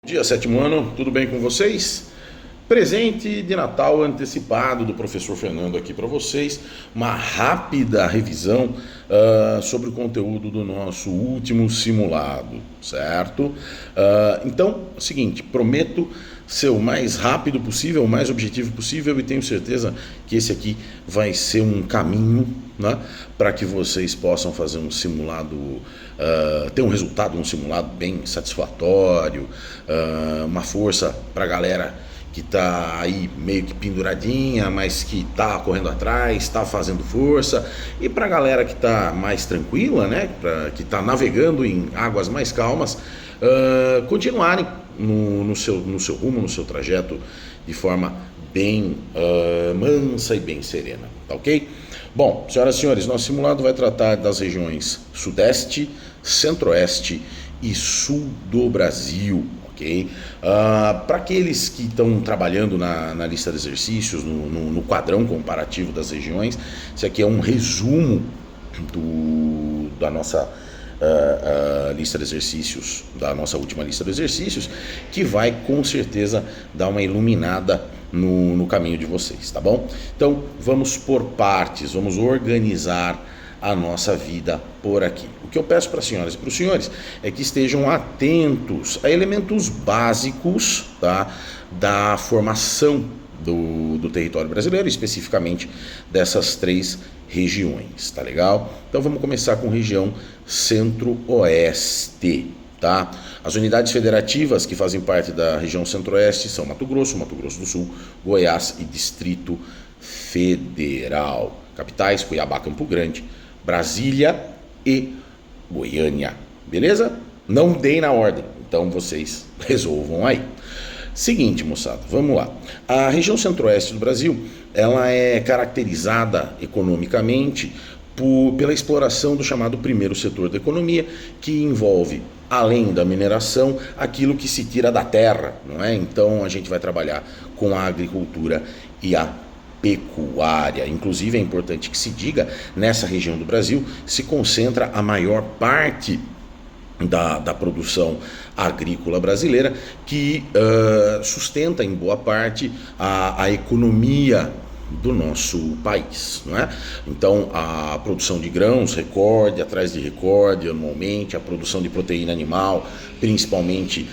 Dia sétimo ano, tudo bem com vocês? Presente de Natal antecipado do professor Fernando aqui para vocês, uma rápida revisão sobre o conteúdo do nosso último simulado, certo? Então, é o seguinte, prometo ser o mais rápido possível, o mais objetivo possível e tenho certeza que esse aqui vai ser um caminho, né, para que vocês possam fazer um simulado, ter um resultado, um simulado bem satisfatório, uma força para a galera que está aí meio que penduradinha, mas que está correndo atrás, está fazendo força, e para a galera que está mais tranquila, né, que está navegando em águas mais calmas, continuarem no seu rumo, no seu trajeto de forma bem mansa e bem serena, tá ok? Bom, senhoras e senhores, nosso simulado vai tratar das regiões Sudeste, Centro-Oeste e Sul do Brasil, ok? Para aqueles que estão trabalhando na lista de exercícios, no quadrão comparativo das regiões, esse aqui é um resumo da nossa lista de exercícios, da nossa última lista de exercícios, que vai com certeza dar uma iluminada no caminho de vocês, tá bom? Então vamos por partes, vamos organizar a nossa vida por aqui. O que eu peço para as senhoras e para os senhores é que estejam atentos a elementos básicos, tá, da formação do território brasileiro, especificamente dessas três regiões, tá legal? Então vamos começar com região Centro-Oeste, tá? As unidades federativas que fazem parte da região Centro-Oeste são Mato Grosso do Sul, Goiás e Distrito Federal. Capitais: Cuiabá, Campo Grande, Brasília e Goiânia, beleza? Não deem na ordem, então vocês resolvam aí. Seguinte, moçada, vamos lá. A região Centro-Oeste do Brasil, ela é caracterizada economicamente pela exploração do chamado primeiro setor da economia, que envolve, além da mineração, aquilo que se tira da terra, não é? Então a gente vai trabalhar com a agricultura e a pecuária. Inclusive é importante que se diga, nessa região do Brasil se concentra a maior parte da produção agrícola brasileira, que sustenta em boa parte a economia do nosso país, não é? Então a produção de grãos, recorde atrás de recorde anualmente, a produção de proteína animal, principalmente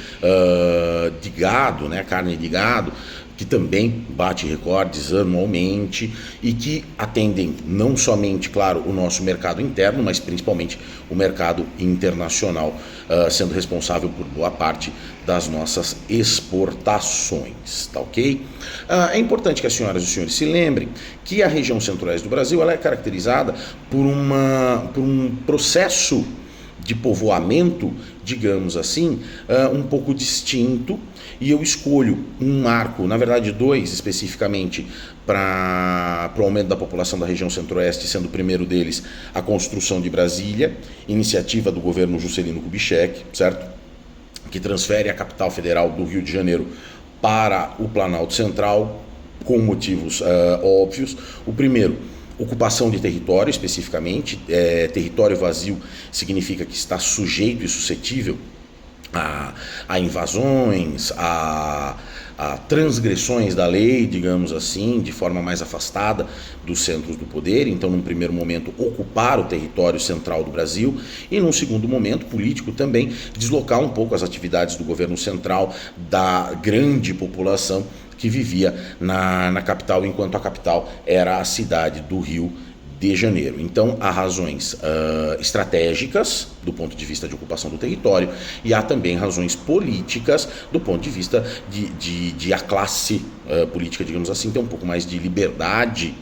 de gado, né, carne de gado, que também bate recordes anualmente e que atendem não somente, claro, o nosso mercado interno, mas principalmente o mercado internacional, sendo responsável por boa parte das nossas exportações, tá ok? É importante que as senhoras e os senhores se lembrem que a região Centro-Oeste do Brasil, ela é caracterizada por um processo de povoamento, digamos assim, um pouco distinto, e eu escolho um marco, na verdade dois especificamente, para o aumento da população da região Centro-Oeste, sendo o primeiro deles a construção de Brasília, iniciativa do governo Juscelino Kubitschek, certo? Que transfere a capital federal do Rio de Janeiro para o Planalto Central, com motivos óbvios. O primeiro, ocupação de território, especificamente. Território vazio significa que está sujeito e suscetível a invasões, a transgressões da lei, digamos assim, de forma mais afastada dos centros do poder. Então, num primeiro momento, ocupar o território central do Brasil e, num segundo momento, político também, deslocar um pouco as atividades do governo central da grande população que vivia na capital, enquanto a capital era a cidade do Rio de Janeiro. Então há razões estratégicas do ponto de vista de ocupação do território e há também razões políticas do ponto de vista de a classe política, digamos assim, ter um pouco mais de liberdade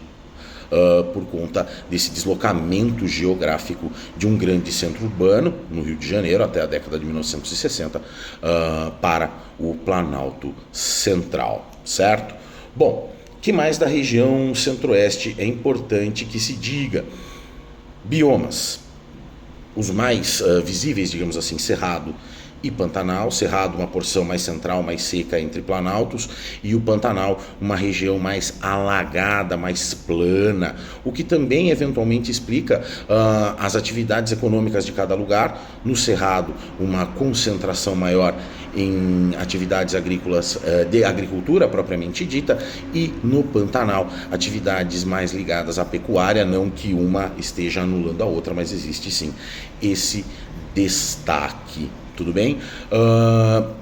por conta desse deslocamento geográfico de um grande centro urbano no Rio de Janeiro até a década de 1960 para o Planalto Central, certo? Bom, que mais da região Centro-Oeste é importante que se diga? Biomas. Os mais visíveis, digamos assim, Cerrado e Pantanal, Cerrado uma porção mais central, mais seca entre planaltos, e o Pantanal uma região mais alagada, mais plana, o que também eventualmente explica as atividades econômicas de cada lugar. No Cerrado uma concentração maior em atividades agrícolas, de agricultura propriamente dita, e no Pantanal atividades mais ligadas à pecuária, não que uma esteja anulando a outra, mas existe sim esse destaque. Tudo bem?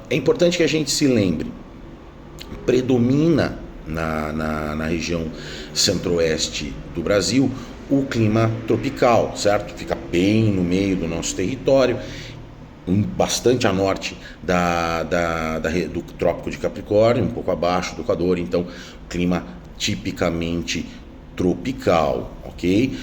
É importante que a gente se lembre, predomina na região centro-oeste do Brasil o clima tropical, certo? Fica bem no meio do nosso território, bastante a norte do Trópico de Capricórnio, um pouco abaixo do Equador, então clima tipicamente tropical, ok?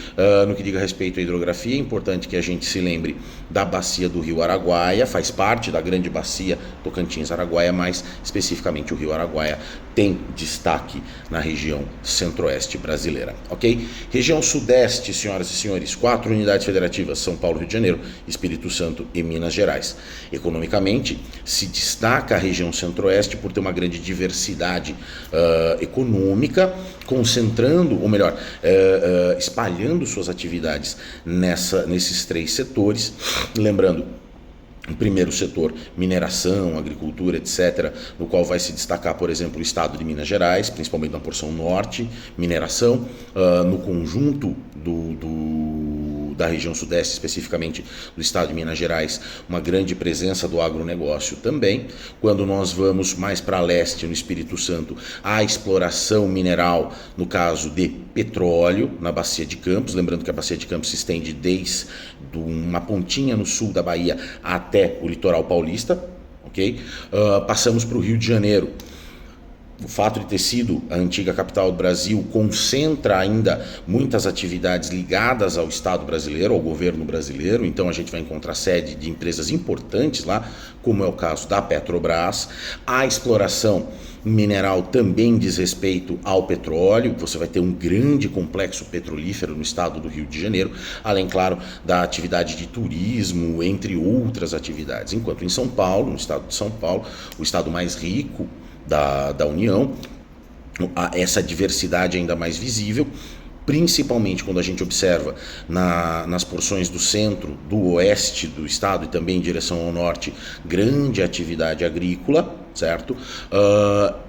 No que diga respeito à hidrografia, é importante que a gente se lembre da bacia do Rio Araguaia, faz parte da grande bacia Tocantins-Araguaia, mas especificamente o Rio Araguaia tem destaque na região centro-oeste brasileira, ok? Região sudeste, senhoras e senhores, 4 unidades federativas, São Paulo, Rio de Janeiro, Espírito Santo e Minas Gerais. Economicamente, se destaca a região centro-oeste por ter uma grande diversidade econômica, concentrando, ou melhor, espalhando suas atividades nesses 3 setores. Lembrando, o primeiro setor, mineração, agricultura, etc., no qual vai se destacar, por exemplo, o estado de Minas Gerais, principalmente na porção norte, mineração, no conjunto da região sudeste, especificamente do estado de Minas Gerais, uma grande presença do agronegócio também. Quando nós vamos mais para leste, no Espírito Santo, a exploração mineral, no caso de petróleo, na Bacia de Campos, lembrando que a Bacia de Campos se estende desde uma pontinha no sul da Bahia até o litoral paulista, ok? Passamos para o Rio de Janeiro. O fato de ter sido a antiga capital do Brasil concentra ainda muitas atividades ligadas ao Estado brasileiro, ao governo brasileiro, então a gente vai encontrar sede de empresas importantes lá, como é o caso da Petrobras. A exploração mineral também diz respeito ao petróleo, você vai ter um grande complexo petrolífero no estado do Rio de Janeiro, além, claro, da atividade de turismo, entre outras atividades. Enquanto em São Paulo, no estado de São Paulo, o estado mais rico da União, essa diversidade ainda mais visível, principalmente quando a gente observa nas porções do centro, do oeste do estado e também em direção ao norte, grande atividade agrícola, certo?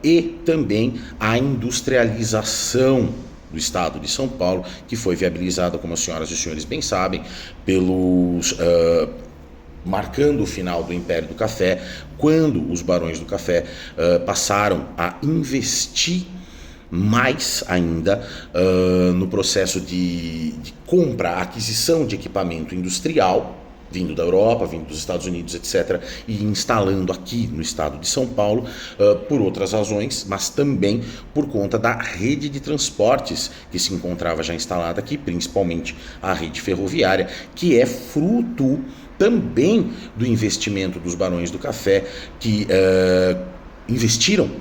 E também a industrialização do estado de São Paulo, que foi viabilizada, como as senhoras e os senhores bem sabem, marcando o final do Império do Café, quando os barões do café passaram a investir mais ainda no processo de compra, aquisição de equipamento industrial, vindo da Europa, vindo dos Estados Unidos, etc., e instalando aqui no estado de São Paulo, por outras razões, mas também por conta da rede de transportes que se encontrava já instalada aqui, principalmente a rede ferroviária, que é fruto também do investimento dos barões do café, que investiram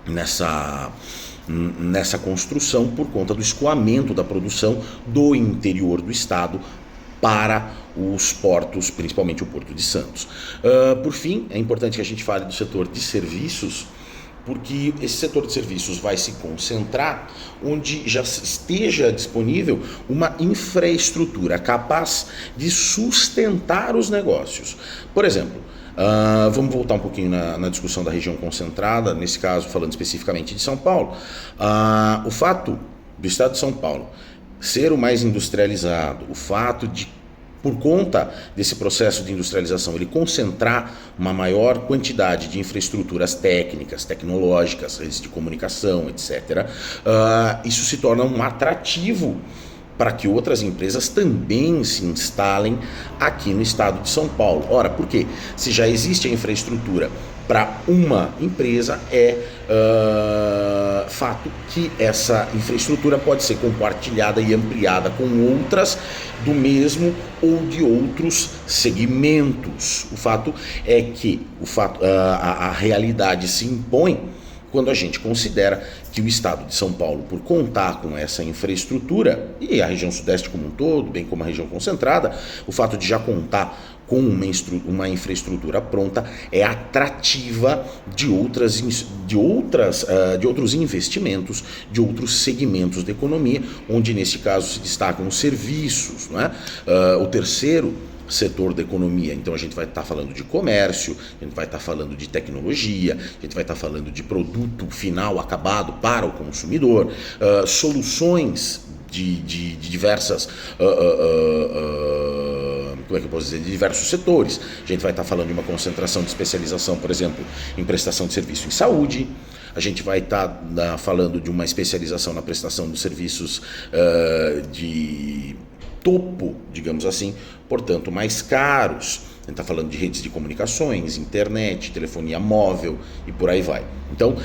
nessa construção por conta do escoamento da produção do interior do estado para os portos, principalmente o Porto de Santos. Por fim, é importante que a gente fale do setor de serviços, porque esse setor de serviços vai se concentrar onde já esteja disponível uma infraestrutura capaz de sustentar os negócios. Por exemplo, vamos voltar um pouquinho na discussão da região concentrada, nesse caso falando especificamente de São Paulo. O fato do estado de São Paulo ser o mais industrializado, o fato de, por conta desse processo de industrialização, ele concentrar uma maior quantidade de infraestruturas técnicas, tecnológicas, redes de comunicação, etc., isso se torna um atrativo para que outras empresas também se instalem aqui no estado de São Paulo. Ora, por quê? Se já existe a infraestrutura para uma empresa, fato que essa infraestrutura pode ser compartilhada e ampliada com outras do mesmo ou de outros segmentos. O fato é que a realidade se impõe quando a gente considera que o estado de São Paulo, por contar com essa infraestrutura, e a região sudeste como um todo, bem como a região concentrada, o fato de já contar com uma infraestrutura pronta é atrativa de outros investimentos, de outros segmentos da economia, onde nesse caso se destacam os serviços, não é? O terceiro setor da economia, então a gente vai estar falando de comércio, a gente vai estar falando de tecnologia, a gente vai estar falando de produto final acabado para o consumidor, soluções de diversas como é que eu posso dizer, de diversos setores. A gente vai estar falando de uma concentração de especialização, por exemplo, em prestação de serviço em saúde. A gente vai estar falando de uma especialização na prestação de serviços de topo, digamos assim, portanto, mais caros. A gente está falando de redes de comunicações, internet, telefonia móvel e por aí vai. Então,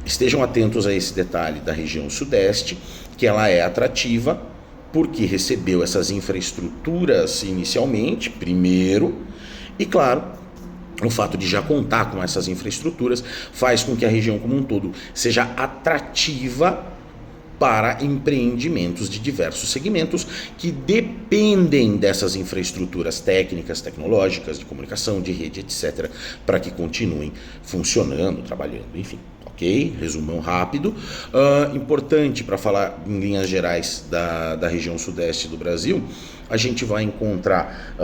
estejam atentos a esse detalhe da região sudeste, que ela é atrativa, porque recebeu essas infraestruturas inicialmente, primeiro, e claro, o fato de já contar com essas infraestruturas faz com que a região como um todo seja atrativa para empreendimentos de diversos segmentos que dependem dessas infraestruturas técnicas, tecnológicas, de comunicação, de rede, etc., para que continuem funcionando, trabalhando, enfim. Ok? Resumão rápido. Importante para falar em linhas gerais da região sudeste do Brasil, a gente vai encontrar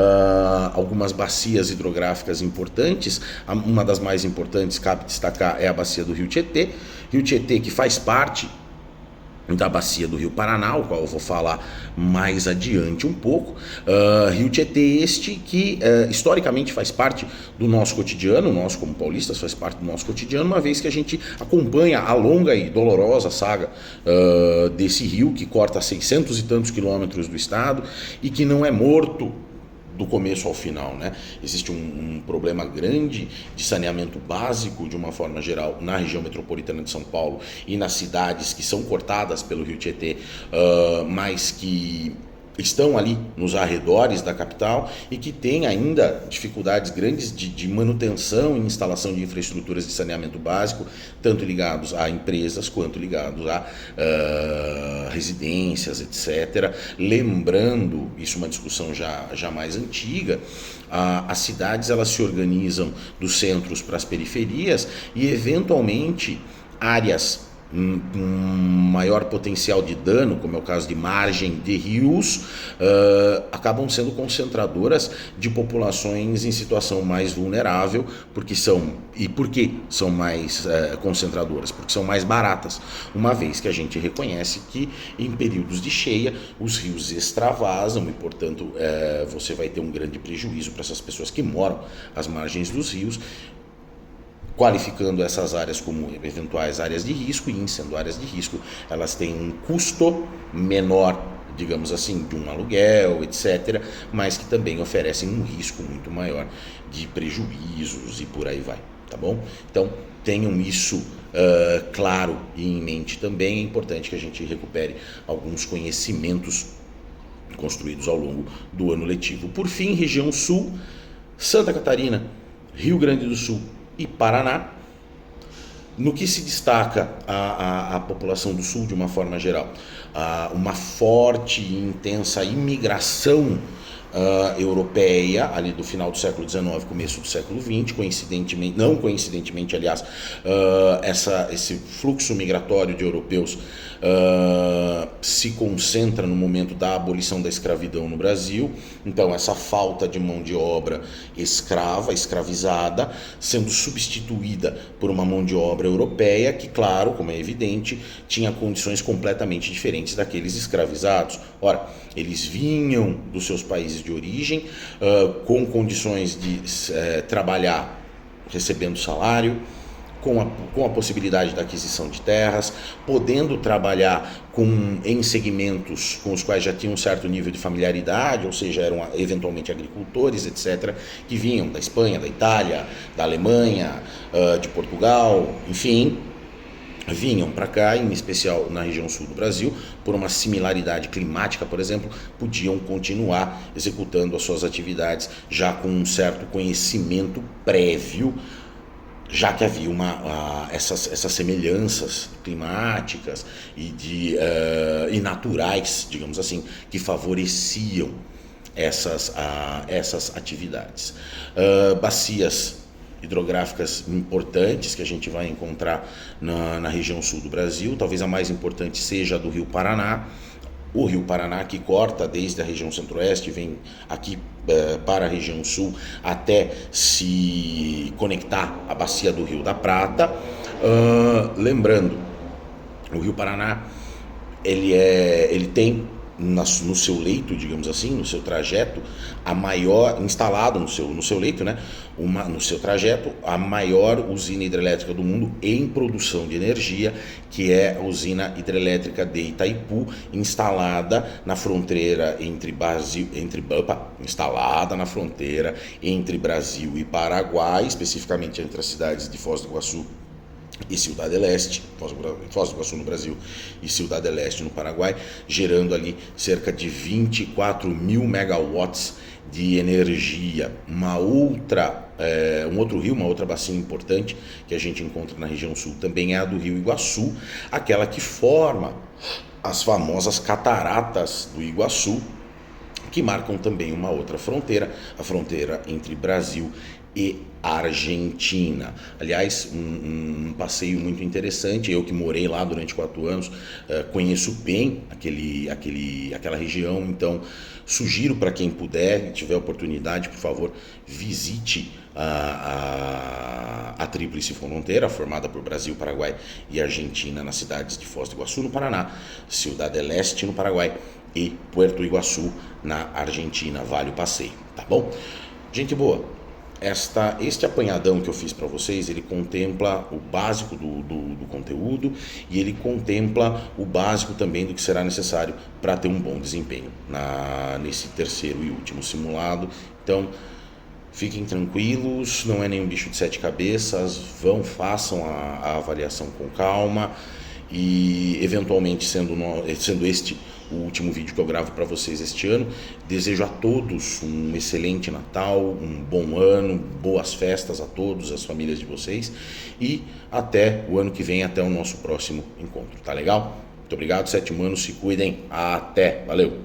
algumas bacias hidrográficas importantes. Uma das mais importantes, cabe destacar, é a bacia do Rio Tietê. Rio Tietê, que faz parte da bacia do Rio Paraná, o qual eu vou falar mais adiante um pouco. Rio Tietê este que historicamente faz parte do nosso cotidiano, nós como paulistas faz parte do nosso cotidiano, uma vez que a gente acompanha a longa e dolorosa saga desse rio que corta 600 e tantos quilômetros do estado e que não é morto do começo ao final, né? Existe um problema grande de saneamento básico, de uma forma geral, na região metropolitana de São Paulo e nas cidades que são cortadas pelo Rio Tietê, mas que estão ali nos arredores da capital e que têm ainda dificuldades grandes de manutenção e instalação de infraestruturas de saneamento básico, tanto ligados a empresas quanto ligados a residências, etc. Lembrando, isso é uma discussão já mais antiga, as cidades elas se organizam dos centros para as periferias e eventualmente áreas maior potencial de dano, como é o caso de margem de rios, acabam sendo concentradoras de populações em situação mais vulnerável, por que são mais concentradoras? Porque são mais baratas, uma vez que a gente reconhece que em períodos de cheia os rios extravasam e, portanto, você vai ter um grande prejuízo para essas pessoas que moram às margens dos rios, qualificando essas áreas como eventuais áreas de risco, e em sendo áreas de risco, elas têm um custo menor, digamos assim, de um aluguel, etc., mas que também oferecem um risco muito maior de prejuízos e por aí vai, tá bom? Então, tenham isso claro e em mente também. É importante que a gente recupere alguns conhecimentos construídos ao longo do ano letivo. Por fim, região sul, Santa Catarina, Rio Grande do Sul e Paraná. No que se destaca a população do sul de uma forma geral, uma forte e intensa imigração europeia ali do final do século XIX, começo do século XX, não coincidentemente, aliás, esse fluxo migratório de europeus se concentra no momento da abolição da escravidão no Brasil. Então essa falta de mão de obra escravizada, sendo substituída por uma mão de obra europeia que, claro, como é evidente, tinha condições completamente diferentes daqueles escravizados. Ora, eles vinham dos seus países de origem com condições de trabalhar recebendo salário, com a possibilidade da aquisição de terras, podendo trabalhar em segmentos com os quais já tinham um certo nível de familiaridade, ou seja, eram eventualmente agricultores, etc., que vinham da Espanha, da Itália, da Alemanha, de Portugal, enfim, vinham para cá, em especial na região sul do Brasil, por uma similaridade climática, por exemplo, podiam continuar executando as suas atividades já com um certo conhecimento prévio, já que havia essas semelhanças climáticas e naturais, digamos assim, que favoreciam essas atividades. Bacias hidrográficas importantes que a gente vai encontrar na região sul do Brasil, talvez a mais importante seja a do Rio Paraná. O Rio Paraná, que corta desde a região centro-oeste, vem aqui para a região sul até se conectar à bacia do Rio da Prata. Lembrando, o Rio Paraná ele tem no seu leito, digamos assim, no seu trajeto, a maior, instalado no seu leito, né, no seu trajeto, a maior usina hidrelétrica do mundo em produção de energia, que é a usina hidrelétrica de Itaipu, instalada na fronteira instalada na fronteira entre Brasil e Paraguai, especificamente entre as cidades de Foz do Iguaçu e Ciudad del Este, Foz do Iguaçu no Brasil e Ciudad del Este no Paraguai, gerando ali cerca de 24 mil megawatts de energia. Um outro rio, uma outra bacia importante que a gente encontra na região sul também é a do Rio Iguaçu, aquela que forma as famosas cataratas do Iguaçu, que marcam também uma outra fronteira, a fronteira entre Brasil e Argentina. Aliás, um passeio muito interessante. Eu que morei lá durante 4 anos, conheço bem aquela região, então sugiro para quem puder, tiver oportunidade, por favor, visite a Tríplice Fronteira, formada por Brasil, Paraguai e Argentina, nas cidades de Foz do Iguaçu, no Paraná, Ciudad del Este, no Paraguai, e Puerto Iguaçu, na Argentina. Vale o passeio, tá bom? Gente boa, este apanhadão que eu fiz para vocês, ele contempla o básico do conteúdo e ele contempla o básico também do que será necessário para ter um bom desempenho nesse terceiro e último simulado. Então, fiquem tranquilos, não é nenhum bicho de 7 cabeças, façam a avaliação com calma e, eventualmente, sendo este o último vídeo que eu gravo para vocês este ano, desejo a todos um excelente Natal, um bom ano, boas festas a todos, as famílias de vocês, e até o ano que vem, até o nosso próximo encontro, tá legal? Muito obrigado, 7 humanos, se cuidem, até, valeu!